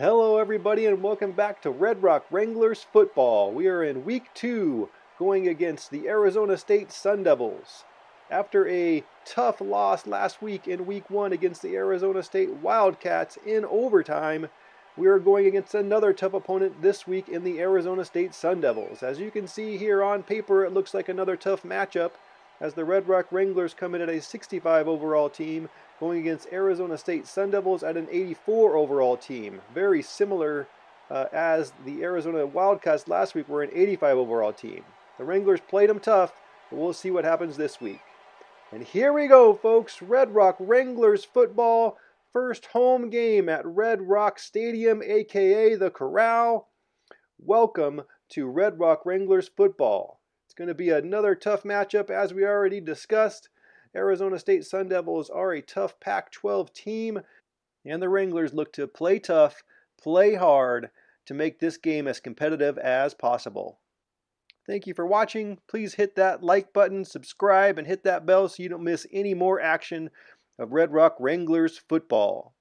Hello everybody and welcome back to Red Rock Wranglers Football. We are in week 2 going against the Arizona State Sun Devils. After a tough loss last week in week 1 against the Arizona State Wildcats in overtime, we are going against another tough opponent this week in the Arizona State Sun Devils. As you can see here on paper, it looks like another tough matchup as the Red Rock Wranglers come in at a 65 overall team, going against Arizona State Sun Devils at an 84 overall team. Very similar as the Arizona Wildcats last week were an 85 overall team. The Wranglers played them tough, but we'll see what happens this week. And here we go, folks. Red Rock Wranglers Football, first home game at Red Rock Stadium, a.k.a. the Corral. Welcome to Red Rock Wranglers Football. It's going to be another tough matchup as we already discussed. Arizona State Sun Devils are a tough Pac-12 team, and the Wranglers look to play tough, play hard, to make this game as competitive as possible. Thank you for watching. Please hit that like button, subscribe, and hit that bell so you don't miss any more action of Red Rock Wranglers Football.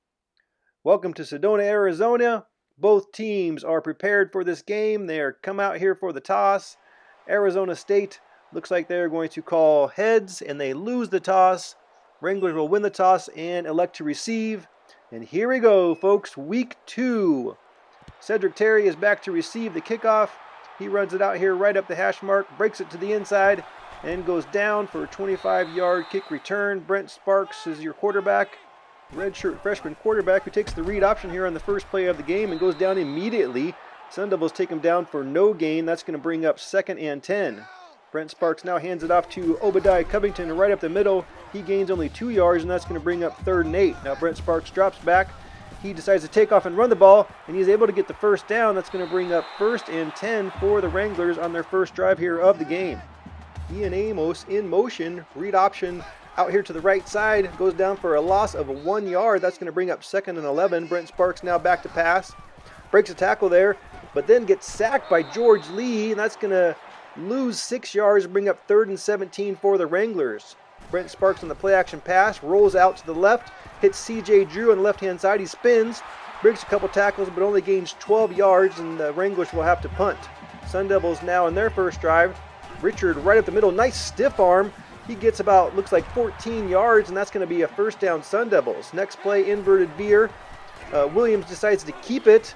Welcome to Sedona, Arizona. Both teams are prepared for this game. They are come out here for the toss. Arizona State looks like they're going to call heads, and they lose the toss. Wranglers will win the toss and elect to receive. And here we go, folks, week 2. Cedric Terry is back to receive the kickoff. He runs it out here right up the hash mark, breaks it to the inside, and goes down for a 25-yard kick return. Brent Sparks is your quarterback, redshirt freshman quarterback, who takes the read option here on the first play of the game and goes down immediately. Sun Devils take him down for no gain. That's going to bring up 2nd and 10. Brent Sparks now hands it off to Obadiah Covington right up the middle. He gains only 2 yards, and that's going to bring up 3rd and 8. Now Brent Sparks drops back. He decides to take off and run the ball, and he's able to get the first down. That's going to bring up 1st and 10 for the Wranglers on their first drive here of the game. Ian Amos in motion, read option out here to the right side, goes down for a loss of 1 yard. That's going to bring up 2nd and 11. Brent Sparks now back to pass. Breaks a tackle there, but then gets sacked by George Lee, and that's going to lose 6 yards and bring up 3rd and 17 for the Wranglers. Brent Sparks on the play-action pass, rolls out to the left, hits C.J. Drew on the left-hand side. He spins, breaks a couple tackles, but only gains 12 yards, and the Wranglers will have to punt. Sun Devils now in their first drive. Richard right up the middle, nice stiff arm. He gets about, looks like 14 yards, and that's going to be a first down Sun Devils. Next play, inverted veer. Williams decides to keep it.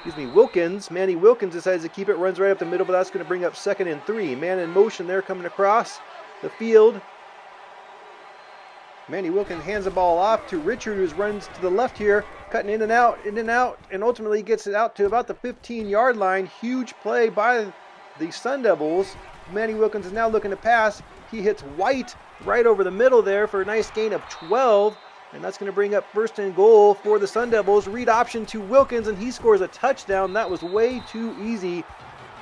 Manny Wilkins decides to keep it, runs right up the middle, but that's going to bring up 2nd and 3. Man in motion there coming across the field. Manny Wilkins hands the ball off to Richard, who runs to the left here, cutting in and out, and ultimately gets it out to about the 15-yard line. Huge play by the Sun Devils. Manny Wilkins is now looking to pass. He hits White right over the middle there for a nice gain of 12. And that's going to bring up 1st and goal for the Sun Devils. Read option to Wilkins, and he scores a touchdown. That was way too easy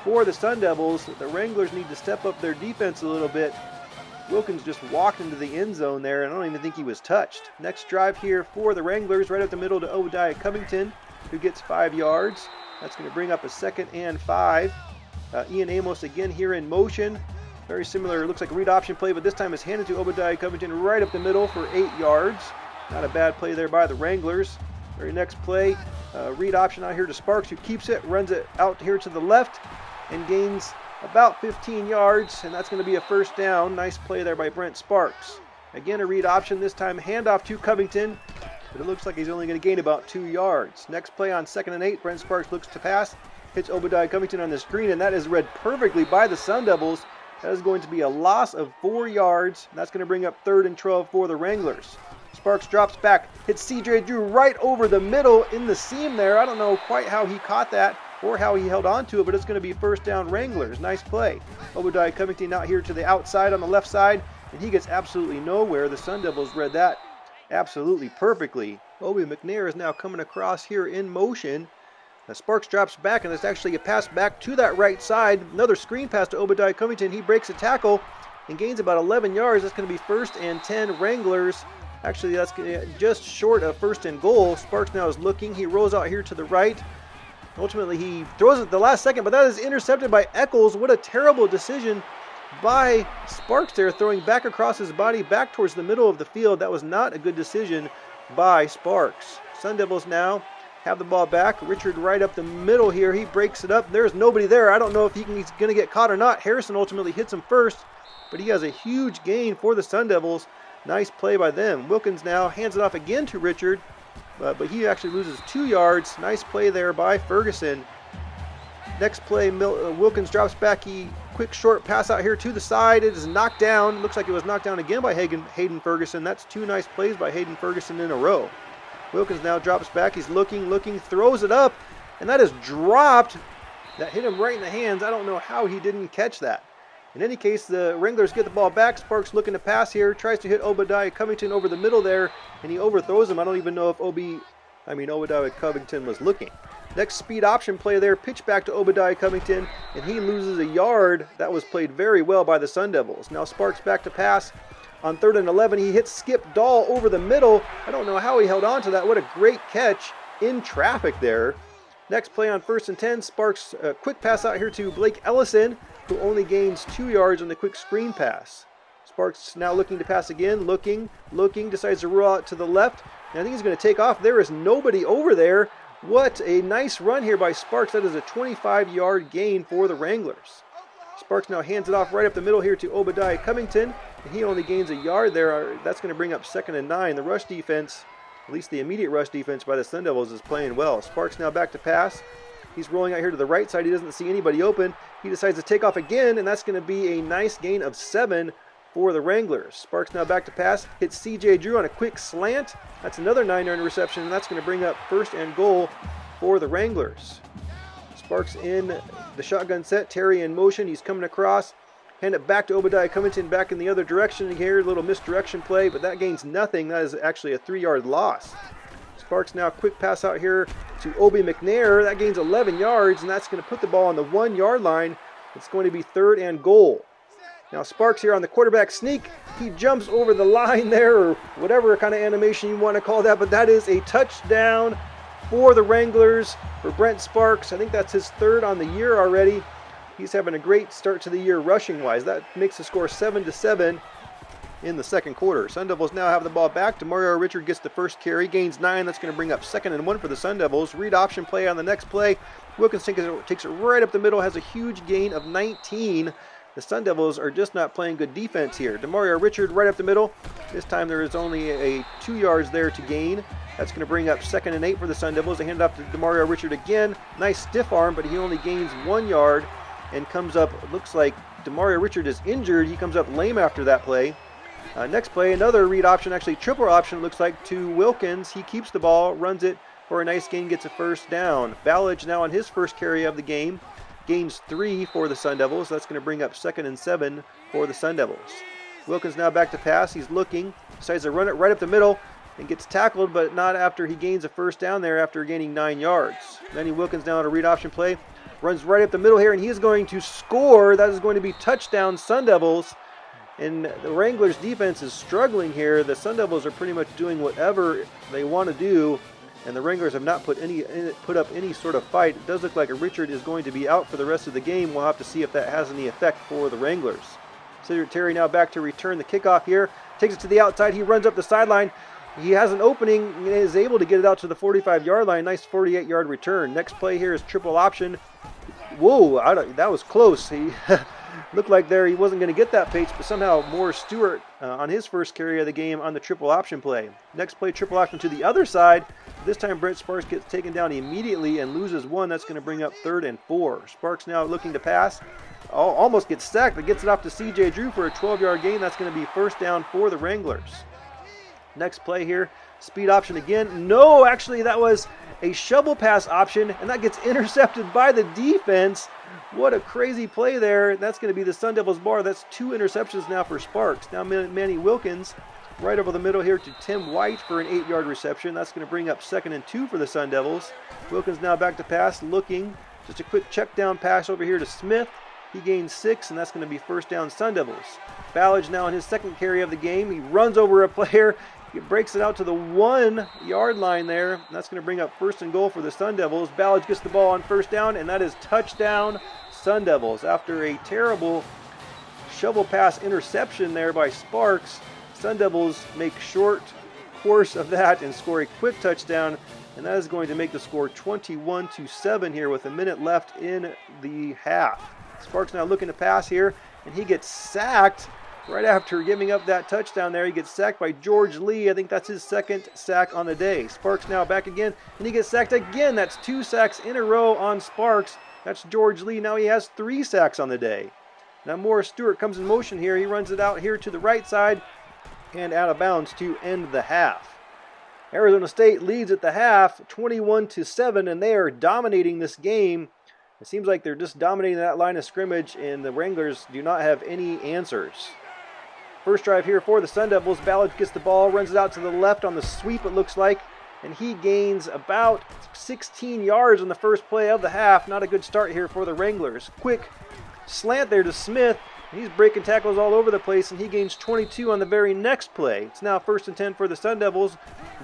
for the Sun Devils. The Wranglers need to step up their defense a little bit. Wilkins just walked into the end zone there, and I don't even think he was touched. Next drive here for the Wranglers, right up the middle to Obadiah Covington, who gets 5 yards. That's going to bring up a 2nd and 5. Ian Amos again here in motion. Very similar, looks like a read option play, but this time it's handed to Obadiah Covington right up the middle for 8 yards. Not a bad play there by the Wranglers. Very next play, read option out here to Sparks, who keeps it, runs it out here to the left, and gains about 15 yards, and that's going to be a first down. Nice play there by Brent Sparks. Again, a read option, this time handoff to Covington, but it looks like he's only going to gain about 2 yards. Next play on 2nd and 8, Brent Sparks looks to pass, hits Obadiah Covington on the screen, and that is read perfectly by the Sun Devils. That is going to be a loss of 4 yards. And that's going to bring up 3rd and 12 for the Wranglers. Sparks drops back, hits C.J. Drew right over the middle in the seam there. I don't know quite how he caught that or how he held on to it, but it's going to be first down Wranglers. Nice play. Obadiah Covington out here to the outside on the left side, and he gets absolutely nowhere. The Sun Devils read that absolutely perfectly. Obi McNair is now coming across here in motion. Sparks drops back, and it's actually a pass back to that right side. Another screen pass to Obadiah Covington. He breaks a tackle and gains about 11 yards. That's going to be 1st and 10 Wranglers. Actually, that's just short of 1st and goal. Sparks now is looking. He rolls out here to the right. Ultimately, he throws it at the last second, but that is intercepted by Eccles. What a terrible decision by Sparks there, throwing back across his body, back towards the middle of the field. That was not a good decision by Sparks. Sun Devils now have the ball back. Richard right up the middle here. He breaks it up. There's nobody there. I don't know if he's going to get caught or not. Harrison ultimately hits him first, but he has a huge gain for the Sun Devils. Nice play by them. Wilkins now hands it off again to Richard, but he actually loses 2 yards. Nice play there by Ferguson. Next play, Wilkins drops back. Quick short pass out here to the side. It is knocked down. Looks like it was knocked down again by Hayden Ferguson. That's 2 nice plays by Hayden Ferguson in a row. Wilkins now drops back. He's looking, throws it up, and that is dropped. That hit him right in the hands. I don't know how he didn't catch that. In any case, the Wranglers get the ball back. Sparks looking to pass here. Tries to hit Obadiah Covington over the middle there, and he overthrows him. I don't even know if Obadiah Covington was looking. Next speed option play there. Pitch back to Obadiah Covington, and he loses a yard. That was played very well by the Sun Devils. Now Sparks back to pass. On 3rd and 11, he hits Skip Dahl over the middle. I don't know how he held on to that. What a great catch in traffic there. Next play on 1st and 10, Sparks quick pass out here to Blake Ellison, who only gains 2 yards on the quick screen pass. Sparks now looking to pass again, looking, decides to roll out to the left. And I think he's going to take off. There is nobody over there. What a nice run here by Sparks. That is a 25-yard gain for the Wranglers. Sparks now hands it off right up the middle here to Obadiah Covington. He only gains a yard there. That's going to bring up 2nd and 9. The rush defense, at least the immediate rush defense by the Sun Devils, is playing well. Sparks now back to pass. He's rolling out here to the right side. He doesn't see anybody open. He decides to take off again, and that's going to be a nice gain of 7 for the Wranglers. Sparks now back to pass. Hits C.J. Drew on a quick slant. That's another 9-yard reception, and that's going to bring up 1st and goal for the Wranglers. Sparks in the shotgun set. Terry in motion. He's coming across. Hand it back to Obadiah Covington back in the other direction here. A little misdirection play, but that gains nothing. That is actually a 3-yard loss. Sparks now quick pass out here to Obi McNair. That gains 11 yards, and that's going to put the ball on the 1-yard line. It's going to be 3rd and goal. Now Sparks here on the quarterback sneak. He jumps over the line there, or whatever kind of animation you want to call that, but that is a touchdown for the Wranglers, for Brent Sparks. I think that's his 3rd on the year already. He's having a great start to the year rushing-wise. That makes the score 7-7 in the 2nd quarter. Sun Devils now have the ball back. DeMario Richard gets the first carry, gains 9. That's going to bring up 2nd and 1 for the Sun Devils. Read option play on the next play. Wilkins takes it right up the middle, has a huge gain of 19. The Sun Devils are just not playing good defense here. DeMario Richard right up the middle. This time there is only a 2 yards there to gain. That's going to bring up 2nd and 8 for the Sun Devils. They hand it off to DeMario Richard again. Nice stiff arm, but he only gains 1 yard. And comes up, looks like DeMario Richard is injured. He comes up lame after that play. Next play, another read option, actually triple option, looks like, to Wilkins. He keeps the ball, runs it for a nice gain, gets a 1st down. Ballage now on his first carry of the game. Gains 3 for the Sun Devils. That's going to bring up 2nd and 7 for the Sun Devils. Wilkins now back to pass. He's looking, decides to run it right up the middle and gets tackled, but not after he gains a 1st down there after gaining 9 yards. Then Wilkins now on a read option play. Runs right up the middle here, and he is going to score. That is going to be touchdown Sun Devils. And the Wranglers' defense is struggling here. The Sun Devils are pretty much doing whatever they want to do, and the Wranglers have not put up any sort of fight. It does look like Richard is going to be out for the rest of the game. We'll have to see if that has any effect for the Wranglers. Cedric Terry now back to return the kickoff here. Takes it to the outside. He runs up the sideline. He has an opening and is able to get it out to the 45-yard line. Nice 48-yard return. Next play here is triple option. Whoa, that was close. He looked like there he wasn't going to get that pace, but somehow Morris Stewart on his first carry of the game on the triple option play. Next play, triple option to the other side. This time Brent Sparks gets taken down immediately and loses 1. That's going to bring up 3rd and 4. Sparks now looking to pass. Almost gets sacked, but gets it off to C.J. Drew for a 12-yard gain. That's going to be 1st down for the Wranglers. Next play here, speed option again. No, actually that was a shovel pass option, and that gets intercepted by the defense. What a crazy play there. That's going to be the Sun Devils bar. That's 2 interceptions now for Sparks. Now Manny Wilkins right over the middle here to Tim White for an 8-yard reception. That's going to bring up 2nd and 2 for the Sun Devils. Wilkins now back to pass, looking. Just a quick check down pass over here to Smith. He gains 6, and that's going to be 1st down Sun Devils. Ballage now on his 2nd carry of the game. He runs over a player. He breaks it out to the 1-yard line there. And that's going to bring up 1st and goal for the Sun Devils. Ballage gets the ball on 1st down, and that is touchdown Sun Devils. After a terrible shovel pass interception there by Sparks, Sun Devils make short course of that and score a quick touchdown and that is going to make the score 21-7 here with a minute left in the half. Sparks now looking to pass here, and he gets sacked right after giving up that touchdown there. He gets sacked by George Lee. I think that's his second sack on the day. Sparks now back again, and he gets sacked again. That's 2 sacks in a row on Sparks. That's George Lee. Now he has 3 sacks on the day. Now Morris Stewart comes in motion here. He runs it out here to the right side and out of bounds to end the half. Arizona State leads at the half 21-7, and they are dominating this game. It seems like they're just dominating that line of scrimmage, and the Wranglers do not have any answers. First drive here for the Sun Devils. Ballard gets the ball, runs it out to the left on the sweep, it looks like, and he gains about 16 yards on the first play of the half. Not a good start here for the Wranglers. Quick slant there to Smith. He's breaking tackles all over the place, and he gains 22 on the very next play. It's now 1st and 10 for the Sun Devils.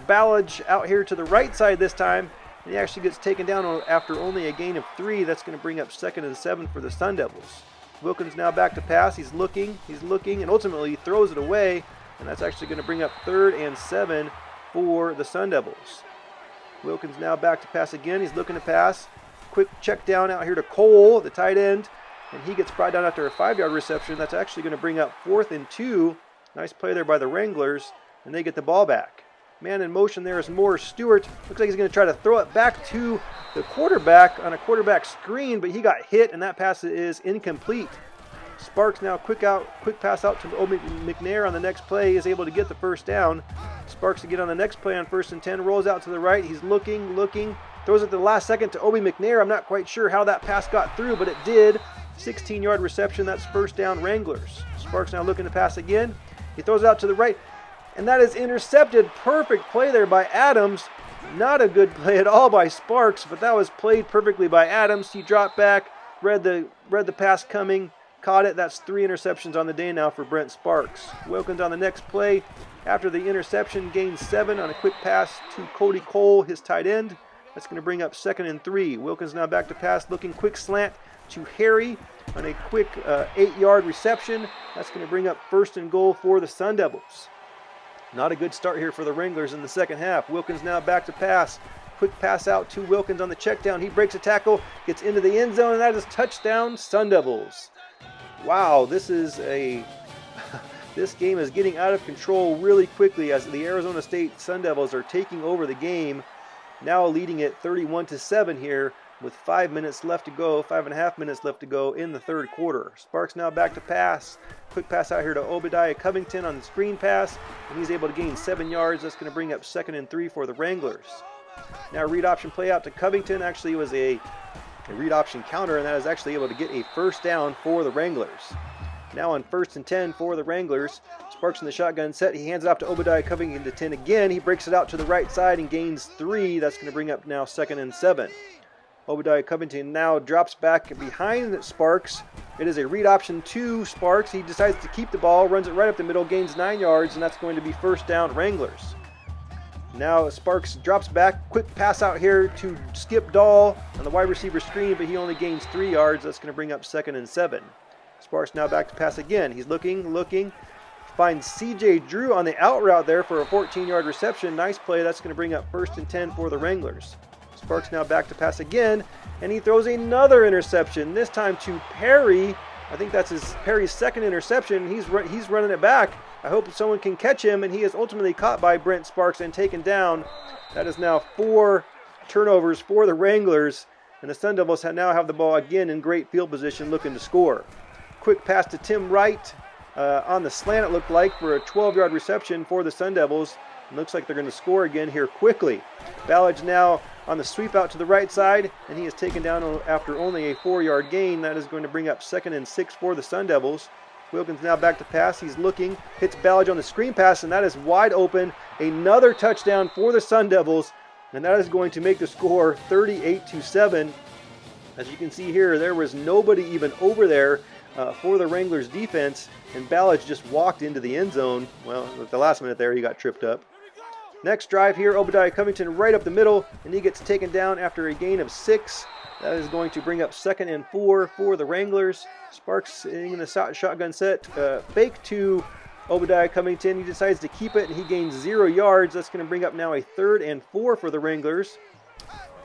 Ballard out here to the right side this time, and he actually gets taken down after only a gain of 3. That's going to bring up 2nd and 7 for the Sun Devils. Wilkins now back to pass. He's looking, and ultimately he throws it away, and that's actually going to bring up 3rd and 7 for the Sun Devils. Wilkins now back to pass again. He's looking to pass. Quick check down out here to Cole, the tight end, and he gets brought down after a 5-yard reception. That's actually going to bring up 4th and 2. Nice play there by the Wranglers, and they get the ball back. Man in motion there is Morris Stewart. Looks like he's going to try to throw it back to the quarterback on a quarterback screen, but he got hit, and that pass is incomplete. Sparks now quick pass out to Obi McNair on the next play, is able to get the first down. Sparks again on the next play on 1st and 10, rolls out to the right. He's looking, throws it the last second to Obi McNair. I'm not quite sure how that pass got through, but it did. 16-yard reception. That's 1st down Wranglers. Sparks now looking to pass again. He throws it out to the right, and that is intercepted. Perfect play there by Adams. Not a good play at all by Sparks, but that was played perfectly by Adams. He dropped back, read the pass coming, caught it. That's 3 interceptions on the day now for Brent Sparks. Wilkins on the next play after the interception gains 7 on a quick pass to Cody Cole, his tight end. That's going to bring up 2nd and 3. Wilkins now back to pass, looking quick slant to Harry on a quick 8-yard reception. That's going to bring up 1st and goal for the Sun Devils. Not a good start here for the Wranglers in the second half. Wilkins now back to pass. Quick pass out to Wilkins on the check down. He breaks a tackle, gets into the end zone, and that is touchdown Sun Devils. Wow, this game is getting out of control really quickly as the Arizona State Sun Devils are taking over the game, now leading it 31-7 here with 5 minutes left to go, 5.5 minutes left to go in the third quarter. Sparks now back to pass. Quick pass out here to Obadiah Covington on the screen pass, and he's able to gain 7 yards. That's going to bring up 2nd and 3 for the Wranglers. Now read option play out to Covington. Actually, it was a read option counter, and that is actually able to get a 1st down for the Wranglers. Now on 1st and 10 for the Wranglers. Sparks in the shotgun set. He hands it off to Obadiah Covington to 10 again. He breaks it out to the right side and gains 3. That's going to bring up now 2nd and 7. Obadiah Covington now drops back behind Sparks. It is a read option to Sparks. He decides to keep the ball, runs it right up the middle, gains 9 yards, and that's going to be 1st down Wranglers. Now Sparks drops back, quick pass out here to Skip Dahl on the wide receiver screen, but he only gains 3 yards. That's going to bring up 2nd and 7. Sparks now back to pass again. He's looking, finds C.J. Drew on the out route there for a 14-yard reception. Nice play. That's going to bring up 1st and 10 for the Wranglers. Sparks now back to pass again, and he throws another interception, this time to Perry. I think that's Perry's 2nd interception. He's running it back. I hope someone can catch him, and he is ultimately caught by Brent Sparks and taken down. That is now 4 turnovers for the Wranglers, and the Sun Devils now have the ball again in great field position looking to score. Quick pass to Tim Wright on the slant, it looked like, for a 12-yard reception for the Sun Devils. It looks like they're going to score again here quickly. Ballard's now on the sweep out to the right side, and he is taken down after only a 4-yard gain. That is going to bring up 2nd and 6 for the Sun Devils. Wilkins now back to pass. He's looking, hits Ballard on the screen pass, and that is wide open. Another touchdown for the Sun Devils, and that is going to make the score 38-7. As you can see here, there was nobody even over there for the Wranglers defense, and Ballard just walked into the end zone. Well, at the last minute there, he got tripped up. Next drive here, Obadiah Covington right up the middle, and he gets taken down after a gain of 6. That is going to bring up 2nd and 4 for the Wranglers. Sparks in the shotgun set, fake to Obadiah Covington, he decides to keep it, and he gains 0 yards. That's going to bring up now a 3rd and 4 for the Wranglers.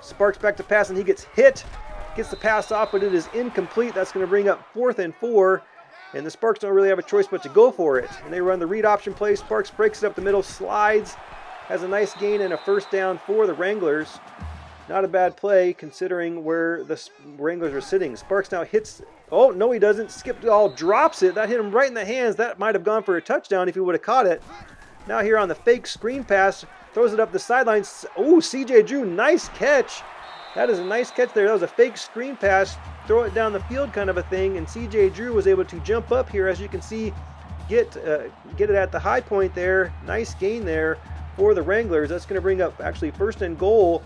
Sparks back to pass, and he gets hit. Gets the pass off, but it is incomplete. That's going to bring up 4th and 4. And the Sparks don't really have a choice but to go for it. And they run the read option play. Sparks breaks it up the middle, slides, has a nice gain and a 1st down for the Wranglers. Not a bad play considering where the Wranglers are sitting. Sparks now hits, oh, no he doesn't. Skipped all, drops it. That hit him right in the hands. That might have gone for a touchdown if he would have caught it. Now here on the fake screen pass, throws it up the sidelines. Oh, CJ Drew, nice catch. That is a nice catch there. That was a fake screen pass, throw it down the field kind of a thing, and CJ Drew was able to jump up here, as you can see, get it at the high point there. Nice gain there for the Wranglers. That's going to bring up actually 1st and goal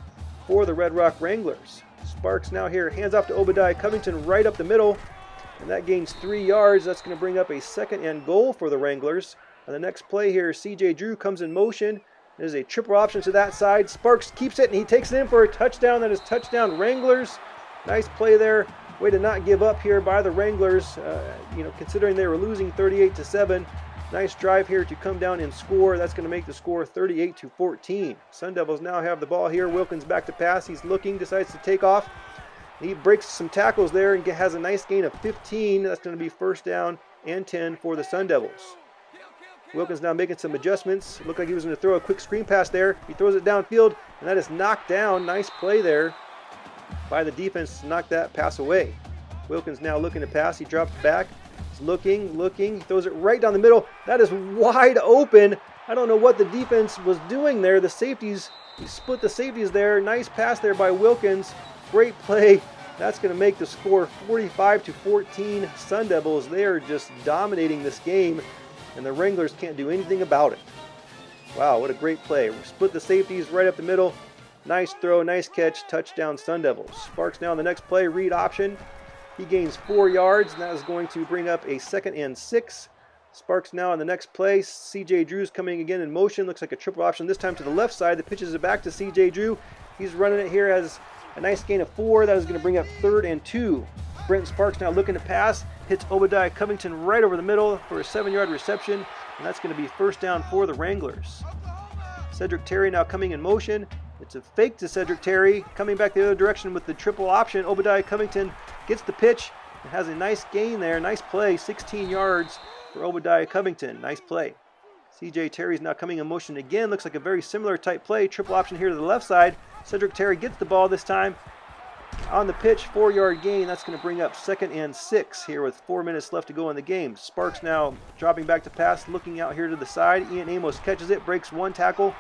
for the Red Rock Wranglers. Sparks now here, hands off to Obadiah Covington right up the middle, and that gains 3 yards. That's going to bring up a 2nd and goal for the Wranglers. On the next play here, CJ Drew comes in motion. There's a triple option to that side. Sparks keeps it, and he takes it in for a touchdown. That is touchdown Wranglers. Nice play there. Way to not give up here by the Wranglers, considering they were losing 38-7. Nice drive here to come down and score. That's going to make the score 38-14. Sun Devils now have the ball here. Wilkins back to pass. He's looking, decides to take off. He breaks some tackles there and has a nice gain of 15. That's going to be 1st down and 10 for the Sun Devils. Wilkins now making some adjustments. Looked like he was going to throw a quick screen pass there. He throws it downfield, and that is knocked down. Nice play there by the defense to knock that pass away. Wilkins now looking to pass. He drops back. He's looking. He throws it right down the middle. That is wide open. I don't know what the defense was doing there. The safeties, he split the safeties there. Nice pass there by Wilkins. Great play. That's going to make the score 45-14. Sun Devils, they are just dominating this game, and the Wranglers can't do anything about it. Wow, what a great play. We split the safeties right up the middle. Nice throw, nice catch, touchdown Sun Devils. Sparks now on the next play, read option. He gains 4 yards, and that is going to bring up a 2nd and 6. Sparks now on the next play. CJ Drew's coming again in motion. Looks like a triple option this time to the left side. The pitches it back to CJ Drew. He's running it here, has a nice gain of 4. That is going to bring up 3rd and 2. Brent Sparks now looking to pass. Hits Obadiah Covington right over the middle for a 7-yard reception. And that's going to be 1st down for the Wranglers. Cedric Terry now coming in motion. It's a fake to Cedric Terry. Coming back the other direction with the triple option. Obadiah Covington gets the pitch and has a nice gain there. Nice play. 16 yards for Obadiah Covington. Nice play. CJ Terry's now coming in motion again. Looks like a very similar type play. Triple option here to the left side. Cedric Terry gets the ball this time. On the pitch, 4-yard gain. That's going to bring up 2nd and 6 here with 4 minutes left to go in the game. Sparks now dropping back to pass, looking out here to the side. Ian Amos catches it, breaks 1 tackle,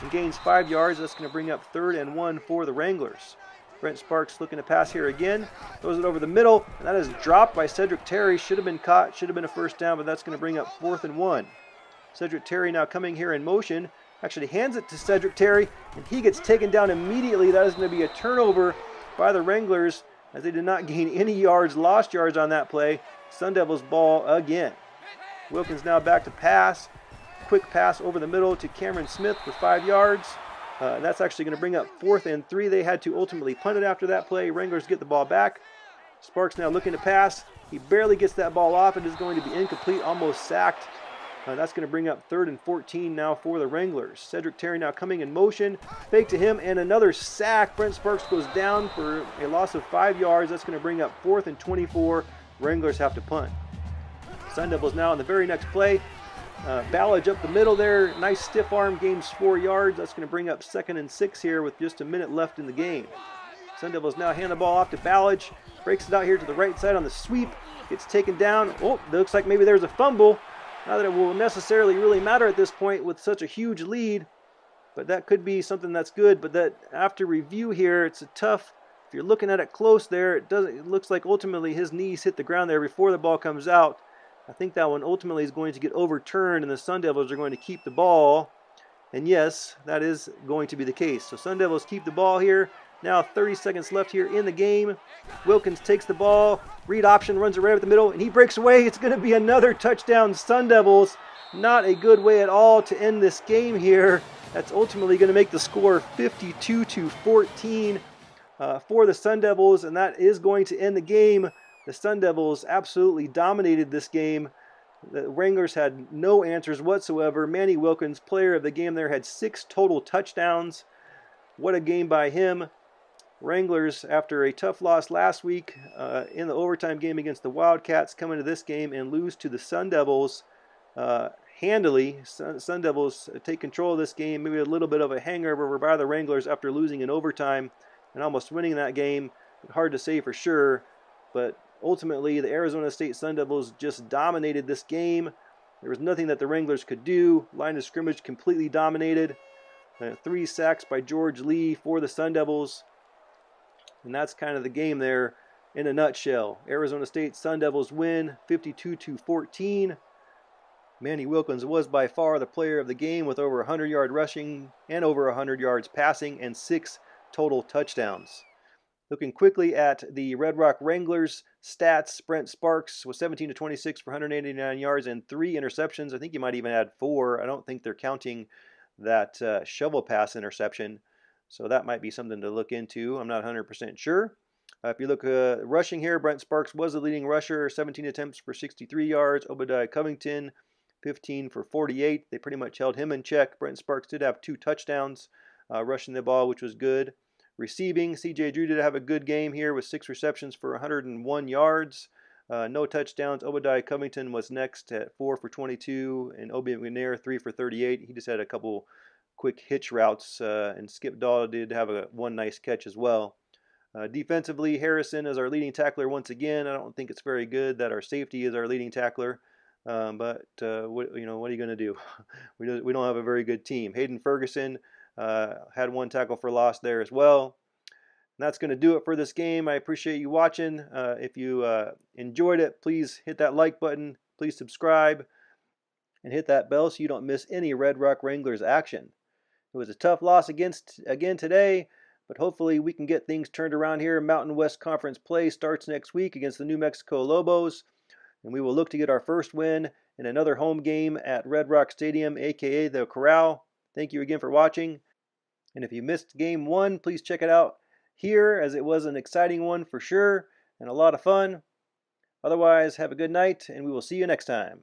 and gains 5 yards. That's going to bring up 3rd and 1 for the Wranglers. Brent Sparks looking to pass here again. Throws it over the middle, and that is dropped by Cedric Terry. Should have been caught, should have been a 1st down, but that's going to bring up 4th and 1. Cedric Terry now coming here in motion. Actually hands it to Cedric Terry, and he gets taken down immediately. That is going to be a turnover by the Wranglers, as they did not gain any yards, lost yards on that play. Sun Devils ball again. Wilkins now back to pass. Quick pass over the middle to Cameron Smith for 5 yards. That's actually going to bring up 4th and 3. They had to ultimately punt it after that play. Wranglers get the ball back. Sparks now looking to pass. He barely gets that ball off. It is going to be incomplete, almost sacked. That's going to bring up 3rd and 14 now for the Wranglers. Cedric Terry now coming in motion. Fake to him and another sack. Brent Sparks goes down for a loss of 5 yards. That's going to bring up 4th and 24. Wranglers have to punt. Sun Devils now on the very next play. Ballage up the middle there. Nice stiff arm, gains 4 yards. That's going to bring up 2nd and 6 here with just a minute left in the game. Sun Devils now hand the ball off to Ballage. Breaks it out here to the right side on the sweep. Gets taken down. Oh, looks like maybe there's a fumble. Not that it will necessarily really matter at this point with such a huge lead, but that could be something that's good. But that after review here, it's a tough. If you're looking at it close there, it looks like ultimately his knees hit the ground there before the ball comes out. I think that one ultimately is going to get overturned, and the Sun Devils are going to keep the ball. And yes, that is going to be the case. So Sun Devils keep the ball here. Now 30 seconds left here in the game. Wilkins takes the ball. Read option, runs it right up the middle, and he breaks away. It's going to be another touchdown, Sun Devils. Not a good way at all to end this game here. That's ultimately going to make the score 52-14 for the Sun Devils, and that is going to end the game. The Sun Devils absolutely dominated this game. The Wranglers had no answers whatsoever. Manny Wilkins, player of the game there, had 6 total touchdowns. What a game by him. Wranglers, after a tough loss last week in the overtime game against the Wildcats, come into this game and lose to the Sun Devils handily. Sun Devils take control of this game. Maybe a little bit of a hangover by the Wranglers after losing in overtime and almost winning that game. Hard to say for sure, but ultimately the Arizona State Sun Devils just dominated this game. There was nothing that the Wranglers could do. Line of scrimmage completely dominated. 3 sacks by George Lee for the Sun Devils. And that's kind of the game there in a nutshell. Arizona State Sun Devils win 52-14. Manny Wilkins was by far the player of the game with over 100-yard rushing and over 100 yards passing and 6 total touchdowns. Looking quickly at the Red Rock Wranglers stats, Brent Sparks was 17-26 for 189 yards and 3 interceptions. I think you might even add 4. I don't think they're counting that shovel pass interception. So that might be something to look into. I'm not 100% sure. If you look rushing here, Brent Sparks was the leading rusher, 17 attempts for 63 yards. Obadiah Covington, 15 for 48. They pretty much held him in check. Brent Sparks did have 2 touchdowns rushing the ball, which was good. Receiving, C.J. Drew did have a good game here with 6 receptions for 101 yards. No touchdowns. Obadiah Covington was next at 4 for 22, and Obi McNair 3 for 38. He just had a couple quick hitch routes, and Skip Dahl did have one nice catch as well. Defensively, Harrison is our leading tackler once again. I don't think it's very good that our safety is our leading tackler, but what are you going to do? we don't have a very good team. Hayden Ferguson had 1 tackle for loss there as well. And that's going to do it for this game. I appreciate you watching. If you enjoyed it, please hit that like button. Please subscribe and hit that bell so you don't miss any Red Rock Wranglers action. It was a tough loss again today, but hopefully we can get things turned around here. Mountain West Conference play starts next week against the New Mexico Lobos, and we will look to get our first win in another home game at Red Rock Stadium, a.k.a. the Corral. Thank you again for watching, and if you missed Game 1, please check it out here, as it was an exciting one for sure and a lot of fun. Otherwise, have a good night, and we will see you next time.